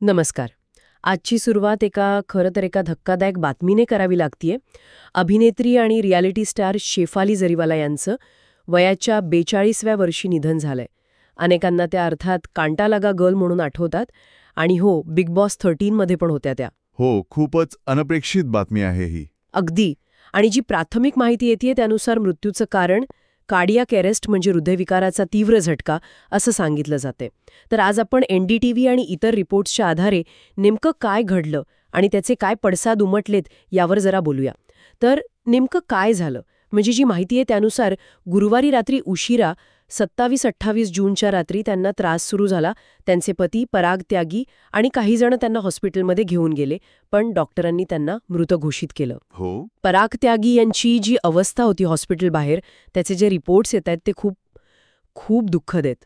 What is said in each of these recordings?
नमस्कार. आजची सुरुवात एका धक्कादायक बातमीने करावी लागतीये. अभिनेत्री आणि रियालिटी स्टार शेफाली जरीवाला यांचं वयाच्या 42व्या वर्षी निधन झालंय. अनेकांना त्या अर्थात कांटा लगा गर्ल म्हणून आठवतात. आणि हो, बिग बॉस 13 मध्ये पण होत्या त्या. हो, खूपच अनपेक्षित बातमी आहे ही. अगदी. आणि जी प्राथमिक माहिती येतेय त्यानुसार मृत्यूचं कारण कार्डियाक अरेस्ट म्हणजे हृदयविकाराचा तीव्र झटका असं सांगितलं जाते. तर आज आपण NDTV आणि इतर रिपोर्ट्सच्या आधारे नेमकं काय घडलं आणि त्याचे काय पडसाद उमटलेत यावर जरा बोलूया. तर नेमकं काय झालं, म्हणजे जी माहिती आहे त्यानुसार गुरुवारी रात्री उशिरा 27-28 जूनच्या रात्री त्यांना त्रास सुरू झाला. त्यांचे पती पराग त्यागी आणि काही जण त्यांना हॉस्पिटलमध्ये घेऊन गेले, पण डॉक्टरांनी त्यांना मृत घोषित केलं. हो, पराग त्यागी यांची जी अवस्था होती हॉस्पिटल बाहेर, त्याचे जे रिपोर्ट्स येत आहेत ते खूप खूप दुःखद आहेत.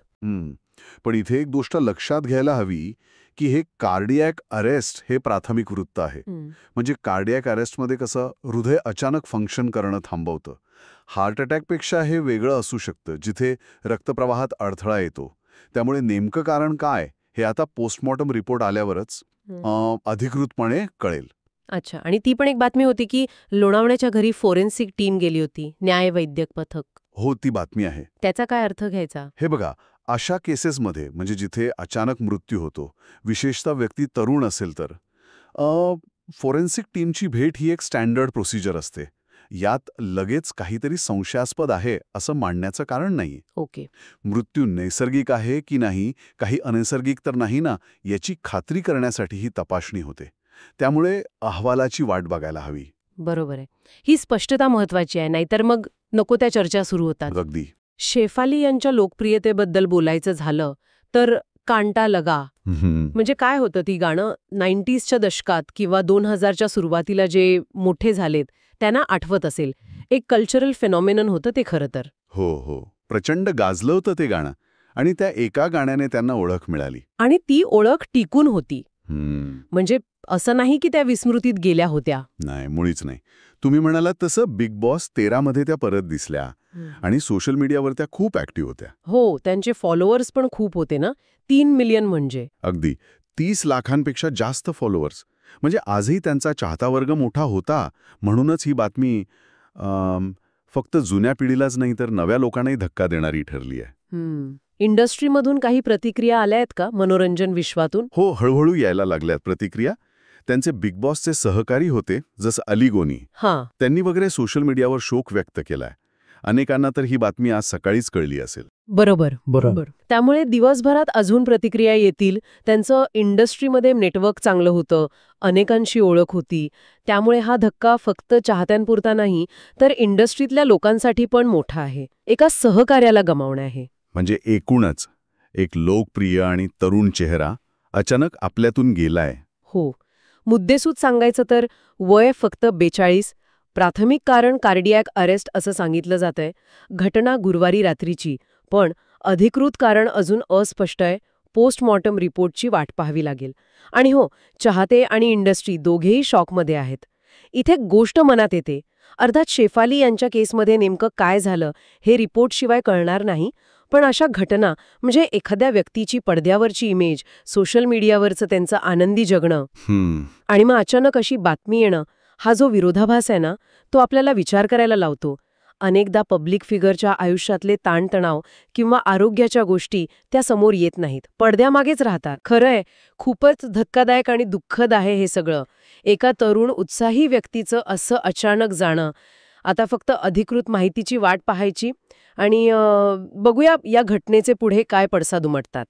पण इथे एक गोष्ट लक्षात घ्यायला हवी की हे कार्डियॅक अरेस्ट हे प्राथमिक वृत्त आहे. म्हणजे कार्डियॅक अरेस्टमध्ये कसं हृदय अचानक फंक्शन करणं थांबवतं. हार्ट अटॅकपेक्षा हे वेगळं असू शकतं, जिथे रक्तप्रवाहात अडथळा येतो. त्यामुळे नेमकं कारण काय हे आता पोस्टमॉर्टम रिपोर्ट आल्यावरच अधिकृतपणे कळेल. अच्छा. आणि ती पण एक बातमी होती की लोणावळ्याच्या घरी फोरेन्सिक टीम गेली होती, न्यायवैद्यक पथक. हो, ती बातमी आहे. त्याचा काय अर्थ घ्यायचा? हे बघा, अशा केसेसमध्ये म्हणजे जिथे अचानक मृत्यू होतो, विशेषतः व्यक्ती तरुण असेल तर फॉरेन्सिक टीमची भेट ही एक स्टँडर्ड प्रोसिजर असते. यात लगेच काहीतरी संशयास्पद आहे असं मानण्याचं कारण नाही. ओके. मृत्यू नैसर्गिक आहे की नाही, काही अनैसर्गिक तर नाही ना, याची खात्री करण्यासाठी ही तपासणी होते. त्यामुळे अहवालाची वाट बघायला हवी. बरोबर आहे. ही स्पष्टता महत्वाची आहे, नाहीतर मग नको त्या चर्चा सुरू होतात. अगदी. शेफाली यांच्या लोकप्रियतेबद्दल बोलायचं झालं तर कांटा लगा म्हणजे काय होतं ती गाणं 90sच्या दशकात किंवा 2000च्या सुरुवातीला जे मोठे झालेत त्यांना आठवत असेल. एक कल्चरल फेनॉमेनन होतं ते खरं तर. हो हो, प्रचंड गाजलं होतं ते गाणं आणि त्या एका गाण्याने त्यांना ओळख मिळाली. आणि ती ओळख टिकून होती. म्हणजे असं नाही की त्या विस्मृतीत गेल्या होत्या. नाही, मुळीच नाही. तुम्ही म्हणालात तसं बिग बॉस 13 मध्ये त्या परत दिसल्या आणि सोशल मीडियावर त्या खूप ऍक्टिव्ह होत्या. हो, त्यांचे फॉलोअर्स पण खूप होते ना, 3 मिलियन म्हणजे. अगदी 30 लाखांपेक्षा जास्त फॉलोअर्स. म्हणजे आजही त्यांचा चाहता वर्ग मोठा होता. म्हणूनच ही बातमी फक्त जुन्या पिढीलाच नाही तर नव्या लोकांनाही धक्का देणारी ठरली आहे. इंडस्ट्रीमधून काही प्रतिक्रिया आल्या आहेत का मनोरंजन विश्वातून? हो, हळूहळू यायला लागल्यात प्रतिक्रिया. त्यांचे बिग बॉसचे सहकारी होते जसं अली गोनी, त्यांनी वगैरे सोशल मीडियावर शोक व्यक्त केलाय. अनेकांना तर ही बातमी आज सकाळीच कळली असेल. बरोबर. त्यामुळे दिवसभरात अजून प्रतिक्रिया येतील. त्यांचं इंडस्ट्रीमध्ये नेटवर्क चांगलं होतं, अनेकांशी ओळख होती. त्यामुळे हा धक्का फक्त चाहत्यांपुरता नाही तर इंडस्ट्रीतल्या लोकांसाठी पण मोठा आहे. एका सहकार्याला गमावणे आहे. म्हणजे एकूणच एक लोकप्रिय आणि तरुण चेहरा अचानक आपल्यातून गेलाय. हो. मुद्देसूद सांगायचं तर वय फक्त 42, प्राथमिक कारण कार्डियॅक अरेस्ट असं सांगितलं जातंय. घटना गुरुवारी रात्रीची, पण अधिकृत कारण अजून अस्पष्ट आहे. पोस्टमॉर्टम रिपोर्टची वाट पाहावी लागेल. आणि हो, चाहते आणि इंडस्ट्री दोघेही शॉकमध्ये आहेत. इथे गोष्ट मनात येते, अर्थात शेफाली यांच्या केसमध्ये नेमकं काय झालं हे रिपोर्टशिवाय कळणार नाही. पण अशा घटना म्हणजे एखाद्या व्यक्तीची पडद्यावरची इमेज, सोशल मीडियावरचं त्यांचं आनंदी जगणं आणि मग अचानक अशी बातमी येणं, हा जो विरोधाभास आहे ना, तो आपल्याला विचार करायला लावतो. अनेकदा पब्लिक फिगरच्या आयुष्यातले ताणतणाव किंवा आरोग्याच्या गोष्टी त्या समोर येत नाहीत, पडद्यामागेच राहतात. खरंय, खूपच धक्कादायक आणि दुःखद आहे हे सगळं. एका तरुण उत्साही व्यक्तीचं असं अचानक जाणं. आता फक्त अधिकृत माहितीची वाट पाहायची आणि बघूया या घटनेचे पुढे काय पडसाद उमटतात.